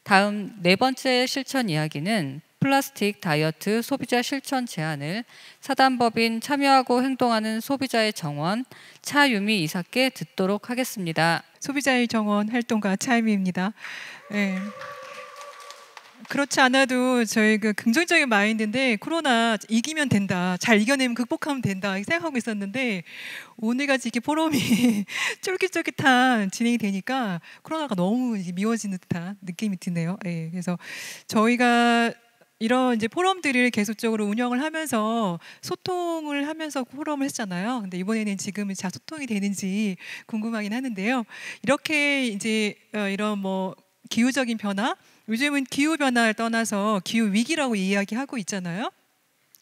다음 네 번째 실천 이야기는 플라스틱 다이어트 소비자 실천 제안을 사단법인 참여하고 행동하는 소비자의 정원 차유미 이사께 듣도록 하겠습니다. 소비자의 정원 활동가 차유미입니다. 네. 그렇지 않아도 저희 그 긍정적인 마인드인데 코로나 이기면 된다, 잘 이겨내면 극복하면 된다 이렇게 생각하고 있었는데 오늘같이 이렇게 포럼이 쫄깃쫄깃한 진행이 되니까 코로나가 너무 미워지는 듯한 느낌이 드네요. 네, 그래서 저희가 이런 이제 포럼들을 계속적으로 운영을 하면서 소통을 하면서 포럼을 했잖아요. 근데 이번에는 지금은 잘 소통이 되는지 궁금하긴 하는데요. 이렇게 이제 이런 뭐 기후적인 변화, 요즘은 기후 변화를 떠나서 기후 위기라고 이야기하고 있잖아요.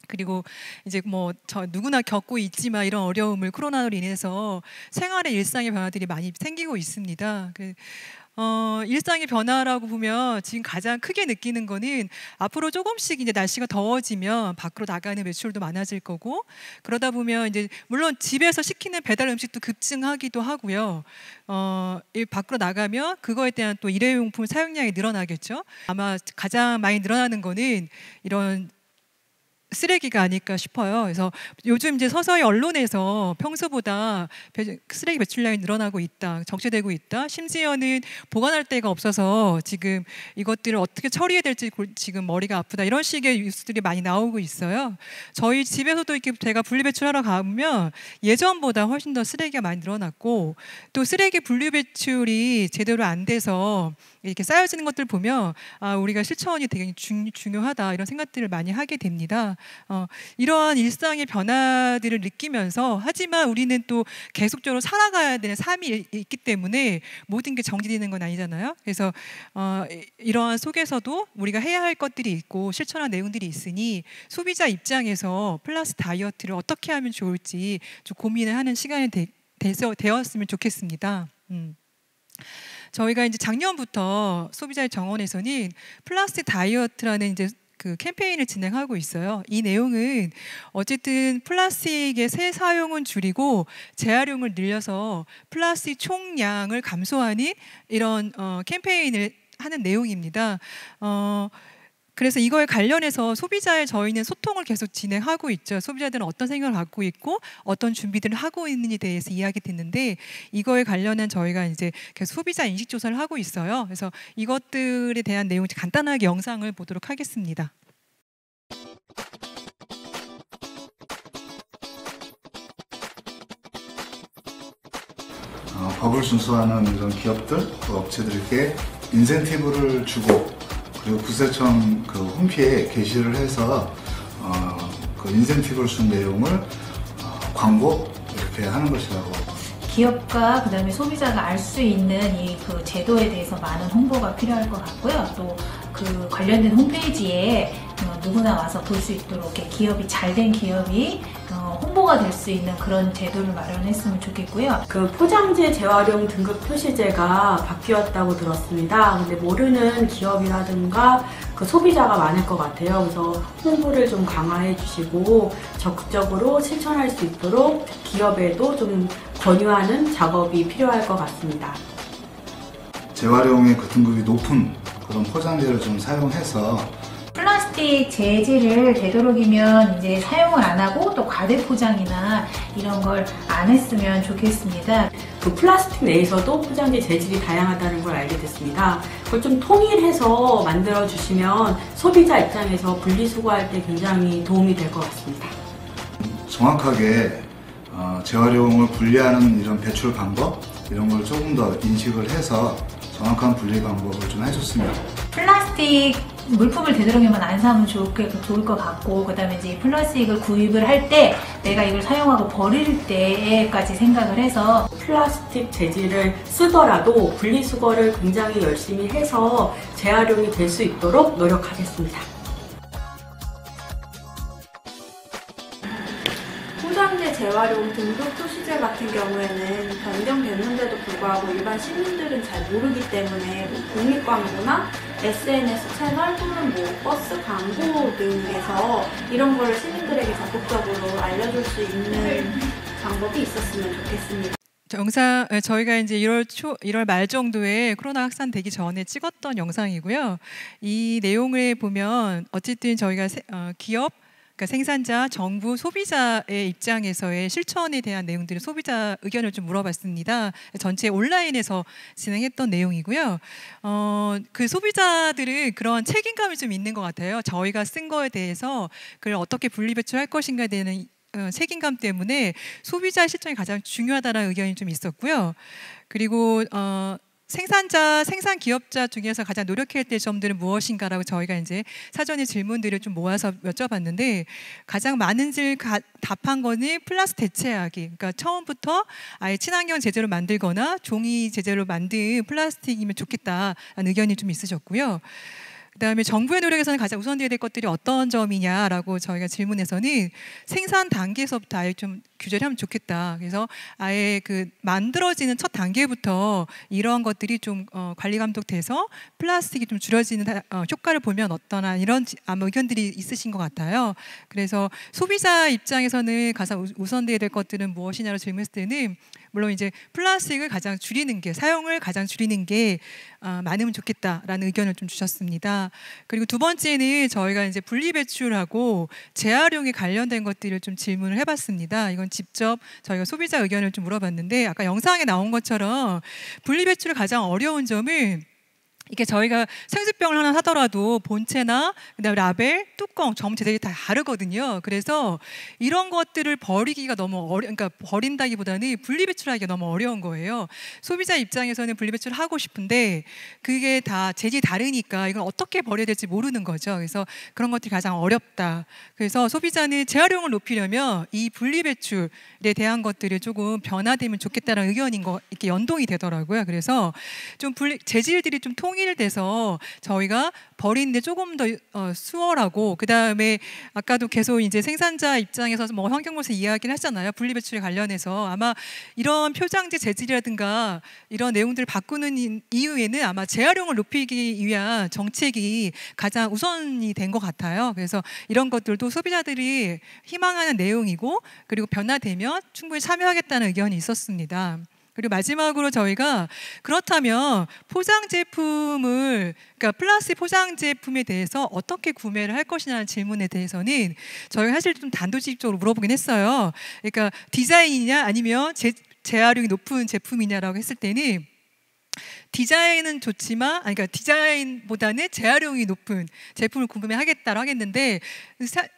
그리고 이제 뭐 저 누구나 겪고 있지만 이런 어려움을 코로나로 인해서 생활의 일상의 변화들이 많이 생기고 있습니다. 일상의 변화라고 보면 지금 가장 크게 느끼는 거는 앞으로 조금씩 이제 날씨가 더워지면 밖으로 나가는 매출도 많아질 거고, 그러다 보면 이제 물론 집에서 시키는 배달 음식도 급증하기도 하고요. 이 밖으로 나가면 그거에 대한 또 일회용품 사용량이 늘어나겠죠. 아마 가장 많이 늘어나는 거는 이런 쓰레기가 아닐까 싶어요. 그래서 요즘 이제 서서히 언론에서 평소보다 쓰레기 배출량이 늘어나고 있다, 적재되고 있다. 심지어는 보관할 데가 없어서 지금 이것들을 어떻게 처리해야 될지 지금 머리가 아프다, 이런 식의 뉴스들이 많이 나오고 있어요. 저희 집에서도 이렇게 제가 분리배출하러 가면 예전보다 훨씬 더 쓰레기가 많이 늘어났고, 또 쓰레기 분리배출이 제대로 안 돼서 이렇게 쌓여지는 것들 보면 우리가 실천이 되게 중요하다, 이런 생각들을 많이 하게 됩니다. 이러한 일상의 변화들을 느끼면서, 하지만 우리는 또 계속적으로 살아가야 되는 삶이 있기 때문에 모든 게 정지되는 건 아니잖아요. 그래서 이러한 속에서도 우리가 해야 할 것들이 있고 실천할 내용들이 있으니 소비자 입장에서 플라스틱 다이어트를 어떻게 하면 좋을지 좀 고민을 하는 시간이 되었으면 좋겠습니다. 저희가 이제 작년부터 소비자의 정원에서는 플라스틱 다이어트라는 이제 그 캠페인을 진행하고 있어요. 이 내용은 어쨌든 플라스틱의 새 사용은 줄이고 재활용을 늘려서 플라스틱 총량을 감소하는 이런 캠페인을 하는 내용입니다. 그래서 이거에 관련해서 소비자의 저희는 소통을 계속 진행하고 있죠. 소비자들은 어떤 생각을 갖고 있고 어떤 준비들을 하고 있는지에 대해서 이야기 듣는데, 이거에 관련한 저희가 이제 계속 소비자 인식 조사를 하고 있어요. 그래서 이것들에 대한 내용 간단하게 영상을 보도록 하겠습니다. 법을 준수하는 이런 기업들, 또 업체들에게 인센티브를 주고, 그리고 국세청 그 홈페이지에 게시를 해서 그 인센티브를 준 내용을 광고 이렇게 하는 것이라고. 기업과 그다음에 소비자가 알 수 있는 이 그 제도에 대해서 많은 홍보가 필요할 것 같고요. 또 그 관련된 홈페이지에 누구나 와서 볼 수 있도록 이렇게 기업이 잘된 기업이 홍보가 될 수 있는 그런 제도를 마련했으면 좋겠고요. 그 포장재 재활용 등급 표시제가 바뀌었다고 들었습니다. 근데 모르는 기업이라든가 그 소비자가 많을 것 같아요. 그래서 홍보를 좀 강화해 주시고 적극적으로 실천할 수 있도록 기업에도 좀 권유하는 작업이 필요할 것 같습니다. 재활용의 그 등급이 높은 그런 포장재를 좀 사용해서 플라스틱 재질을 되도록이면 이제 사용을 안 하고 또 과대 포장이나 이런 걸 안 했으면 좋겠습니다. 그 플라스틱 내에서도 포장재 재질이 다양하다는 걸 알게 됐습니다. 그걸 좀 통일해서 만들어 주시면 소비자 입장에서 분리수거할 때 굉장히 도움이 될 것 같습니다. 정확하게 재활용을 분리하는 이런 배출 방법, 이런 걸 조금 더 인식을 해서 정확한 분리 방법을 좀 해줬으면. 플라스틱 물품을 되도록이면 안 사면 좋을 것 같고, 그 다음에 이제 플라스틱을 구입을 할 때 내가 이걸 사용하고 버릴 때까지 생각을 해서 플라스틱 재질을 쓰더라도 분리수거를 굉장히 열심히 해서 재활용이 될 수 있도록 노력하겠습니다. 포장재 재활용 등급 표시제 같은 경우에는 변경됐는데도 불구하고 일반 시민들은 잘 모르기 때문에 공익 광고나 SNS 채널 또는 버스 광고 등에서 이런 거를 시민들에게 적극적으로 알려줄 수 있는 방법이 있었으면 좋겠습니다. 저희가 이제 1월 말 정도에 코로나 확산되기 전에 찍었던 영상이고요. 이 내용을 보면 어쨌든 저희가 기업, 그러니까 생산자, 정부, 소비자의 입장에서의 실천에 대한 내용들을 소비자 의견을 좀 물어봤습니다. 전체 온라인에서 진행했던 내용이고요. 그 소비자들은 그런 책임감이 좀 있는 것 같아요. 저희가 쓴 거에 대해서 그걸 어떻게 분리배출할 것인가에 대한 책임감 때문에 소비자 실천이 가장 중요하다는 의견이 좀 있었고요. 그리고 생산 기업자 중에서 가장 노력해야 될 점들은 무엇인가라고 저희가 이제 사전에 질문들을 좀 모아서 여쭤봤는데 가장 많은 답한 거는 플라스틱 대체하기. 그러니까 처음부터 아예 친환경 제재로 만들거나 종이 제재로 만든 플라스틱이면 좋겠다라는 의견이 좀 있으셨고요. 그다음에 정부의 노력에서는 가장 우선돼야 될 것들이 어떤 점이냐라고 저희가 질문에서는 생산 단계에서부터 아예 좀 규제를 하면 좋겠다. 그래서 아예 그 만들어지는 첫 단계부터 이러한 것들이 좀 관리 감독돼서 플라스틱이 좀 줄여지는 효과를 보면 어떠나 이런 아마 의견들이 있으신 것 같아요. 그래서 소비자 입장에서는 가장 우선돼야 될 것들은 무엇이냐로 질문했을 때는 물론 이제 플라스틱을 가장 줄이는 게 사용을 가장 줄이는 게 많으면 좋겠다라는 의견을 좀 주셨습니다. 그리고 두 번째는 저희가 이제 분리배출하고 재활용에 관련된 것들을 좀 질문을 해봤습니다. 이건 직접 저희가 소비자 의견을 좀 물어봤는데 아까 영상에 나온 것처럼 분리배출을 가장 어려운 점은 이게 저희가 생수병을 하나 사더라도 본체나 그다음에 라벨, 뚜껑, 점 재질이 다 다르거든요. 그래서 이런 것들을 버리기가 너무 그러니까 버린다기보다는 분리배출하기가 너무 어려운 거예요. 소비자 입장에서는 분리배출을 하고 싶은데 그게 다 재질이 다르니까 이걸 어떻게 버려야 될지 모르는 거죠. 그래서 그런 것들이 가장 어렵다. 그래서 소비자는 재활용을 높이려면 이 분리배출에 대한 것들이 조금 변화되면 좋겠다는 의견인 거 이렇게 연동이 되더라고요. 그래서 좀 재질들이 좀 통일돼서 저희가 버리는데 조금 더 수월하고 그다음에 아까도 계속 이제 생산자 입장에서 뭐 환경부에서 이야기를 하잖아요. 분리배출에 관련해서 아마 이런 표장지 재질이라든가 이런 내용들을 바꾸는 이유에는 아마 재활용을 높이기 위한 정책이 가장 우선이 된 것 같아요. 그래서 이런 것들도 소비자들이 희망하는 내용이고 그리고 변화되면 충분히 참여하겠다는 의견이 있었습니다. 그리고 마지막으로 저희가 그렇다면 포장 제품을 그러니까 플라스틱 포장 제품에 대해서 어떻게 구매를 할 것이냐는 질문에 대해서는 저희가 사실 좀 단도직입적으로 물어보긴 했어요. 그러니까 디자인이냐 아니면 재활용이 높은 제품이냐라고 했을 때는 디자인은 좋지만 그러니까 디자인보다는 재활용이 높은 제품을 구매하겠다고 하겠는데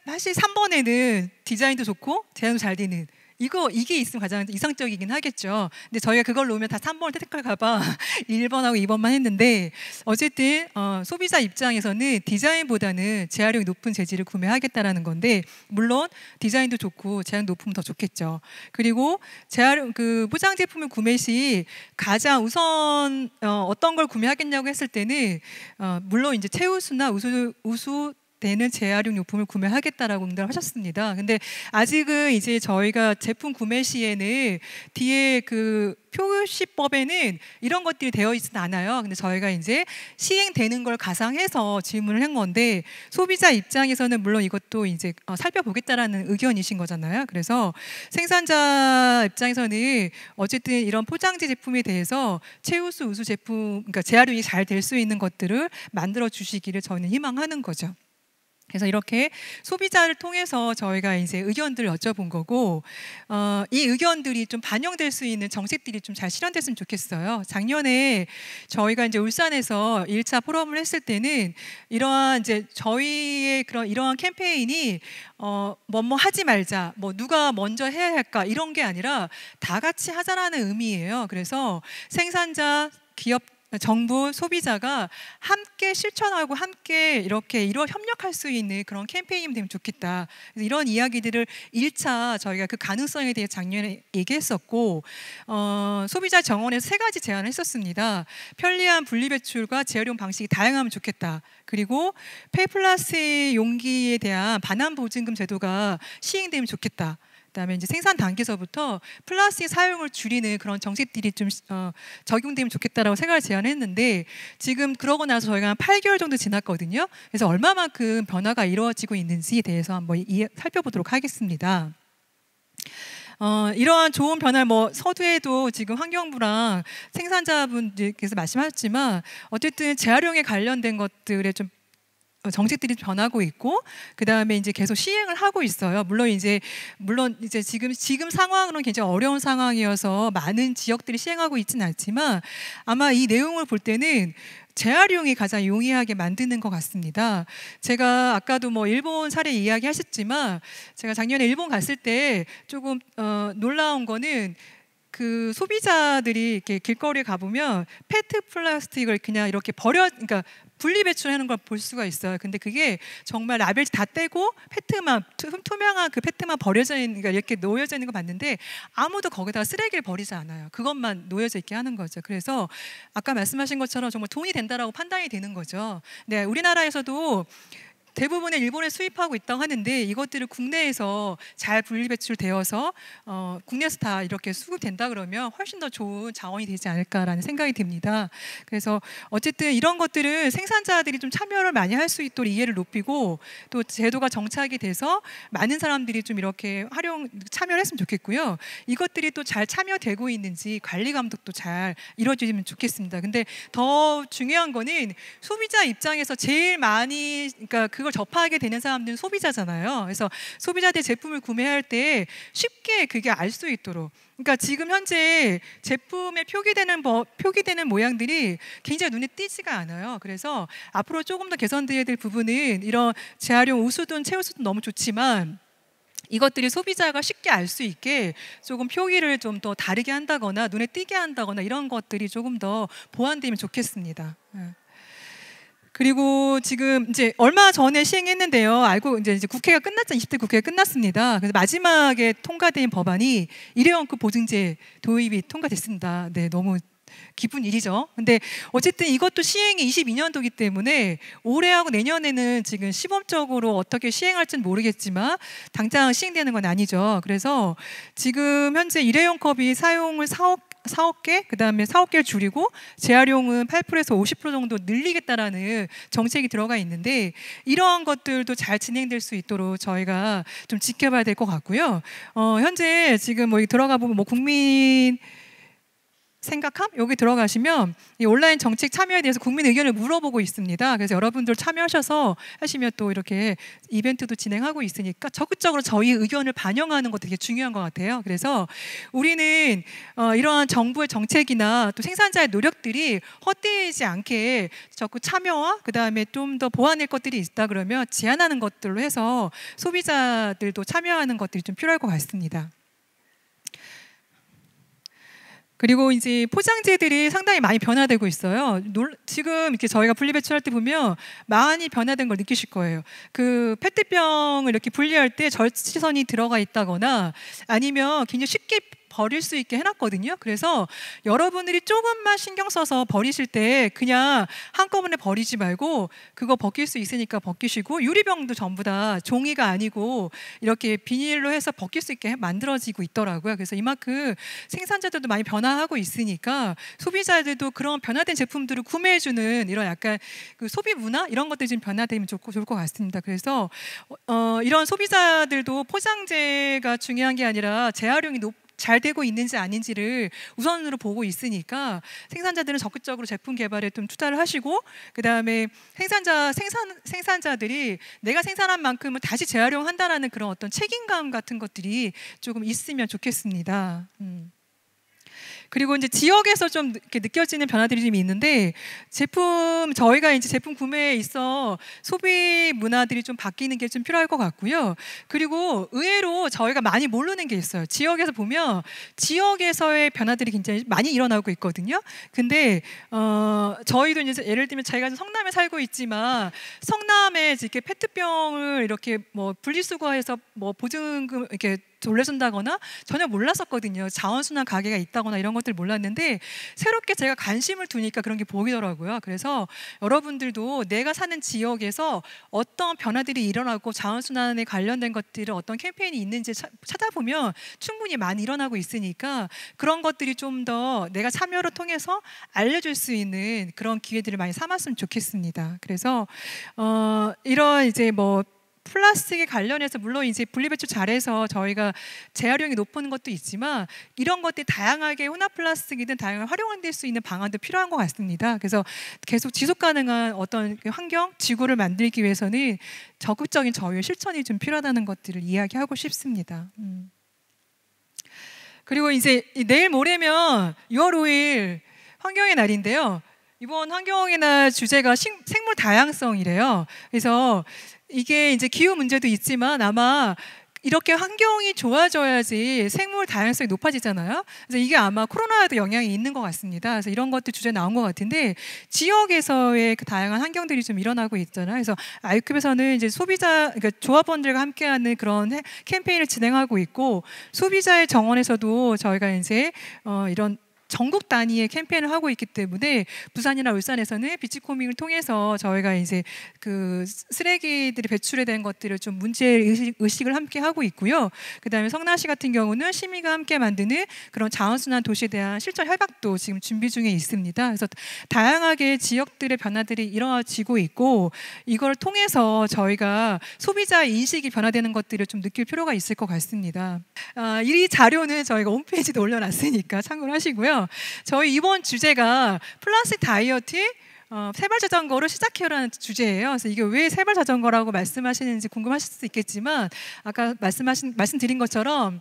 사실 3번에는 디자인도 좋고 재활용도 잘 되는 이게 있으면 가장 이상적이긴 하겠죠. 근데 저희가 그걸 놓으면 다 3번을 택할까 봐 1번하고 2번만 했는데 어쨌든 소비자 입장에서는 디자인보다는 재활용이 높은 재질을 구매하겠다라는 건데 물론 디자인도 좋고 재활용 높으면 더 좋겠죠. 그리고 재활용 그 포장 제품을 구매 시 가장 우선 어떤 걸 구매하겠냐고 했을 때는 물론 이제 최우수나 우수 되는 재활용 용품을 구매하겠다라고 응답을 하셨습니다. 근데 아직은 이제 저희가 제품 구매 시에는 뒤에 그 표시법에는 이런 것들이 되어 있지는 않아요. 근데 저희가 이제 시행되는 걸 가상해서 질문을 한 건데 소비자 입장에서는 물론 이것도 이제 살펴보겠다라는 의견이신 거잖아요. 그래서 생산자 입장에서는 어쨌든 이런 포장지 제품에 대해서 최우수 우수 제품, 그러니까 재활용이 잘 될 수 있는 것들을 만들어 주시기를 저는 희망하는 거죠. 그래서 이렇게 소비자를 통해서 저희가 이제 의견들을 여쭤본 거고 이 의견들이 좀 반영될 수 있는 정책들이 좀 잘 실현됐으면 좋겠어요. 작년에 저희가 이제 울산에서 1차 포럼을 했을 때는 이러한 이제 저희의 그런 이러한 캠페인이 뭐뭐 하지 말자, 뭐 누가 먼저 해야 할까 이런 게 아니라 다 같이 하자라는 의미예요. 그래서 생산자, 기업 정부, 소비자가 함께 실천하고 함께 이렇게 협력할 수 있는 그런 캠페인이 되면 좋겠다. 그래서 이런 이야기들을 1차 저희가 그 가능성에 대해 작년에 얘기했었고 소비자 정원에서 3가지 제안을 했었습니다. 편리한 분리배출과 재활용 방식이 다양하면 좋겠다. 그리고 폐플라스틱 용기에 대한 반환보증금 제도가 시행되면 좋겠다. 그다음에 이제 생산 단계에서부터 플라스틱 사용을 줄이는 그런 정책들이 좀 적용되면 좋겠다라고 생각을 제안했는데 지금 그러고 나서 저희가 한 8개월 정도 지났거든요. 그래서 얼마만큼 변화가 이루어지고 있는지에 대해서 한번 살펴보도록 하겠습니다. 이러한 좋은 변화를 뭐 서두에도 지금 환경부랑 생산자분들께서 말씀하셨지만 어쨌든 재활용에 관련된 것들에 좀 정책들이 변하고 있고 그 다음에 이제 계속 시행을 하고 있어요. 물론 이제 지금 상황으로는 굉장히 어려운 상황이어서 많은 지역들이 시행하고 있지는 않지만 아마 이 내용을 볼 때는 재활용이 가장 용이하게 만드는 것 같습니다. 제가 아까도 뭐 일본 사례 이야기하셨지만 제가 작년에 일본 갔을 때 조금 놀라운 거는 그 소비자들이 이렇게 길거리에 가보면 페트 플라스틱을 그냥 이렇게 그러니까 분리 배출하는 걸 볼 수가 있어요. 근데 그게 정말 라벨 다 떼고 페트만 투명한 그 페트만 버려져 있는, 그러니까 이렇게 놓여져 있는 거 봤는데 아무도 거기다가 쓰레기를 버리지 않아요. 그것만 놓여져 있게 하는 거죠. 그래서 아까 말씀하신 것처럼 정말 돈이 된다라고 판단이 되는 거죠. 네, 우리나라에서도 대부분의 일본에 수입하고 있다고 하는데 이것들을 국내에서 잘 분리배출되어서 국내에서 다 이렇게 수급된다 그러면 훨씬 더 좋은 자원이 되지 않을까라는 생각이 듭니다. 그래서 어쨌든 이런 것들은 생산자들이 좀 참여를 많이 할 수 있도록 이해를 높이고 또 제도가 정착이 돼서 많은 사람들이 좀 이렇게 참여를 했으면 좋겠고요. 이것들이 또 잘 참여되고 있는지 관리 감독도 잘 이루어지면 좋겠습니다. 근데 더 중요한 거는 소비자 입장에서 제일 많이 그러니까 그걸 접하게 되는 사람들은 소비자잖아요. 그래서 소비자들 제품을 구매할 때 쉽게 그게 알 수 있도록. 그러니까 지금 현재 제품에 표기되는 모양들이 굉장히 눈에 띄지가 않아요. 그래서 앞으로 조금 더 개선돼야 될 부분은 이런 재활용 우수든 최우수든 너무 좋지만 이것들이 소비자가 쉽게 알 수 있게 조금 표기를 좀 더 다르게 한다거나 눈에 띄게 한다거나 이런 것들이 조금 더 보완되면 좋겠습니다. 그리고 지금 이제 얼마 전에 시행했는데요. 알고 이제 국회가 끝났죠. 20대 국회가 끝났습니다. 그래서 마지막에 통과된 법안이 일회용급 보증제 도입이 통과됐습니다. 네, 너무 기쁜 일이죠. 근데 어쨌든 이것도 시행이 22년도이기 때문에 올해하고 내년에는 지금 시범적으로 어떻게 시행할지는 모르겠지만 당장 시행되는 건 아니죠. 그래서 지금 현재 일회용 컵이 사용을 4억 개, 그 다음에 4억 개를 줄이고 재활용은 8%에서 50% 정도 늘리겠다라는 정책이 들어가 있는데 이러한 것들도 잘 진행될 수 있도록 저희가 좀 지켜봐야 될 것 같고요. 현재 지금 뭐 들어가 보면 뭐 국민 생각함? 여기 들어가시면 이 온라인 정책 참여에 대해서 국민 의견을 물어보고 있습니다. 그래서 여러분들 참여하셔서 하시면 또 이렇게 이벤트도 진행하고 있으니까 적극적으로 저희 의견을 반영하는 것도 되게 중요한 것 같아요. 그래서 우리는 이러한 정부의 정책이나 또 생산자의 노력들이 헛되지 않게 적극 참여와 그 다음에 좀 더 보완할 것들이 있다 그러면 제안하는 것들로 해서 소비자들도 참여하는 것들이 좀 필요할 것 같습니다. 그리고 이제 포장재들이 상당히 많이 변화되고 있어요. 지금 이렇게 저희가 분리배출할 때 보면 많이 변화된 걸 느끼실 거예요. 그 페트병을 이렇게 분리할 때 절취선이 들어가 있다거나 아니면 굉장히 쉽게 버릴 수 있게 해놨거든요. 그래서 여러분들이 조금만 신경 써서 버리실 때 그냥 한꺼번에 버리지 말고 그거 벗길 수 있으니까 벗기시고 유리병도 전부 다 종이가 아니고 이렇게 비닐로 해서 벗길 수 있게 만들어지고 있더라고요. 그래서 이만큼 생산자들도 많이 변화하고 있으니까 소비자들도 그런 변화된 제품들을 구매해주는 이런 약간 그 소비 문화 이런 것들이 좀 변화되면 좋을 것 같습니다. 그래서 이런 소비자들도 포장재가 중요한 게 아니라 재활용이 잘 되고 있는지 아닌지를 우선으로 보고 있으니까 생산자들은 적극적으로 제품 개발에 좀 투자를 하시고 그 다음에 생산자들이 내가 생산한 만큼은 다시 재활용한다라는 그런 어떤 책임감 같은 것들이 조금 있으면 좋겠습니다. 그리고 이제 지역에서 좀 이렇게 느껴지는 변화들이 좀 있는데 저희가 이제 제품 구매에 있어 소비 문화들이 좀 바뀌는 게 좀 필요할 것 같고요. 그리고 의외로 저희가 많이 모르는 게 있어요. 지역에서 보면 지역에서의 변화들이 굉장히 많이 일어나고 있거든요. 근데 저희도 이제 예를 들면 저희가 성남에 살고 있지만 성남에 이렇게 페트병을 이렇게 뭐 분리수거해서 뭐 보증금 이렇게 돌려준다거나 전혀 몰랐었거든요. 자원순환 가게가 있다거나 이런 것들 몰랐는데 새롭게 제가 관심을 두니까 그런 게 보이더라고요. 그래서 여러분들도 내가 사는 지역에서 어떤 변화들이 일어나고 자원순환에 관련된 것들을 어떤 캠페인이 있는지 찾아보면 충분히 많이 일어나고 있으니까 그런 것들이 좀 더 내가 참여를 통해서 알려줄 수 있는 그런 기회들을 많이 삼았으면 좋겠습니다. 그래서 이런 이제 뭐 플라스틱에 관련해서 물론 이제 분리배출 잘해서 저희가 재활용이 높은 것도 있지만 이런 것들이 다양하게 혼합 플라스틱이든 다양하게 활용될 수 있는 방안도 필요한 것 같습니다. 그래서 계속 지속 가능한 어떤 환경, 지구를 만들기 위해서는 적극적인 저희의 실천이 좀 필요하다는 것들을 이야기하고 싶습니다. 그리고 이제 내일 모레면 6월 5일 환경의 날인데요. 이번 환경의 날 주제가 생물 다양성이래요. 그래서 이게 이제 기후 문제도 있지만 아마 이렇게 환경이 좋아져야지 생물 다양성이 높아지잖아요. 그래서 이게 아마 코로나에도 영향이 있는 것 같습니다. 그래서 이런 것도 주제 나온 것 같은데 지역에서의 그 다양한 환경들이 좀 일어나고 있잖아요. 그래서 아이큐브에서는 이제 소비자, 그러니까 조합원들과 함께하는 그런 캠페인을 진행하고 있고 소비자의 정원에서도 저희가 이제 이런 전국 단위의 캠페인을 하고 있기 때문에 부산이나 울산에서는 비치코밍을 통해서 저희가 이제 그 쓰레기들이 배출에 대한 것들을 좀 문제 의식을 함께 하고 있고요. 그다음에 성남시 같은 경우는 시민과 함께 만드는 그런 자원순환 도시에 대한 실천 협약도 지금 준비 중에 있습니다. 그래서 다양하게 지역들의 변화들이 이루어지고 있고 이걸 통해서 저희가 소비자 인식이 변화되는 것들을 좀 느낄 필요가 있을 것 같습니다. 이 자료는 저희가 홈페이지에 올려놨으니까 참고를 하시고요. 저희 이번 주제가 플라스틱 다이어트 세발 자전거로 시작해요라는 주제예요. 그래서 이게 왜 세발 자전거라고 말씀하시는지 궁금하실 수도 있겠지만 아까 말씀드린 것처럼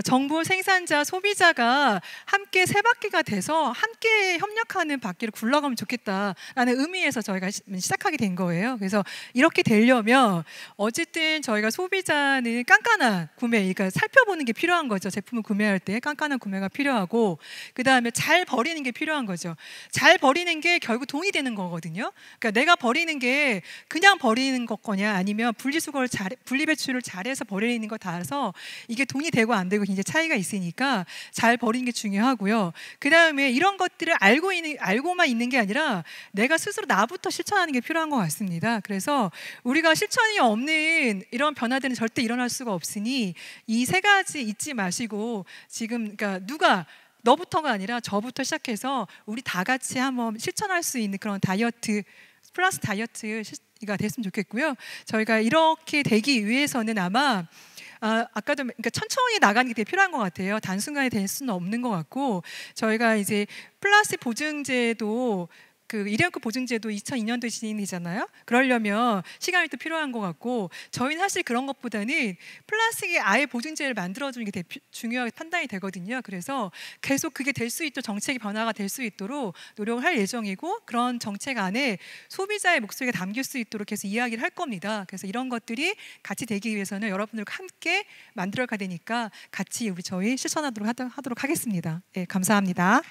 정부, 생산자, 소비자가 함께 세 바퀴가 돼서 함께 협력하는 바퀴를 굴러가면 좋겠다라는 의미에서 저희가 시작하게 된 거예요. 그래서 이렇게 되려면 어쨌든 저희가 소비자는 깐깐한 구매, 그러니까 살펴보는 게 필요한 거죠. 제품을 구매할 때 깐깐한 구매가 필요하고 그 다음에 잘 버리는 게 필요한 거죠. 잘 버리는 게 결국 돈이 되는 거거든요. 그러니까 내가 버리는 게 그냥 버리는 거냐 아니면 분리배출을 잘해서 버리는 거 따라서 이게 돈이 되고 안 되고 굉장히 차이가 있으니까 잘 버리는 게 중요하고요. 그 다음에 이런 것들을 알고만 있는 게 아니라 내가 스스로 나부터 실천하는 게 필요한 것 같습니다. 그래서 우리가 실천이 없는 이런 변화들은 절대 일어날 수가 없으니 이 세 가지 잊지 마시고 지금 그러니까 누가 너부터가 아니라 저부터 시작해서 우리 다 같이 한번 실천할 수 있는 그런 다이어트 플러스 다이어트가 됐으면 좋겠고요. 저희가 이렇게 되기 위해서는 아마 아까도 그러니까 천천히 나가는 게 되게 필요한 것 같아요. 단순간에 될 수는 없는 것 같고 저희가 이제 플라스틱 보증제도 그 일회용급 보증제도 2002년도에 진행되잖아요. 그러려면 시간이 또 필요한 것 같고 저희는 사실 그런 것보다는 플라스틱에 아예 보증제를 만들어주는 게 되게 중요하게 판단이 되거든요. 그래서 계속 그게 될 수 있도록 정책이 변화가 될 수 있도록 노력을 할 예정이고 그런 정책 안에 소비자의 목소리가 담길 수 있도록 계속 이야기를 할 겁니다. 그래서 이런 것들이 같이 되기 위해서는 여러분들과 함께 만들어가야 되니까 같이 저희 실천하도록 하겠습니다. 네, 감사합니다.